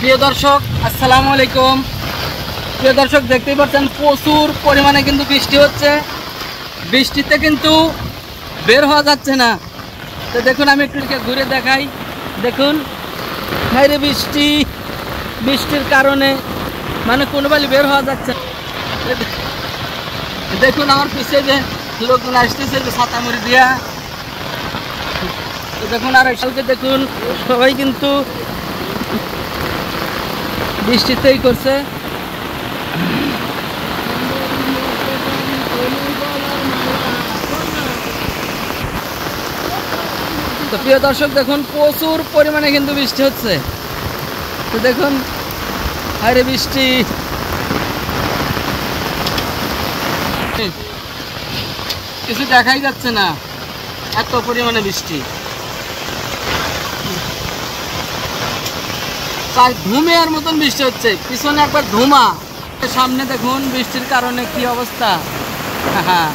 প্রিয় দর্শক আসসালামু আলাইকুম। প্রিয় দর্শক দেখতেই পাচ্ছেন প্রচুর পরিমাণে কিন্তু বৃষ্টি হচ্ছে। বৃষ্টিতে কিন্তু বের হওয়া যাচ্ছে না। তো দেখুন আমি একটু ঘুরে দেখাই। দেখুন বাইরে বৃষ্টির কারণে মানে কোনোভাবে বের হওয়া যাচ্ছে না। দেখুন আমার পিছিয়ে যে লোকজন আসতেছে ছাতা মুড়ি দিয়া। তো দেখুন আর কালকে দেখুন সবাই কিন্তু বৃষ্টিতেই করছে। তো প্রিয় দর্শক দেখুন প্রচুর পরিমাণে কিন্তু বৃষ্টি হচ্ছে। তো দেখুন আরে বৃষ্টি কিছু দেখাই যাচ্ছে না, এত পরিমাণে বৃষ্টি। প্রায় ধুমের মতন বৃষ্টি হচ্ছে, পিছনে একবার ধুমা, সামনে দেখুন বৃষ্টির কারণে কি অবস্থা। হ্যাঁ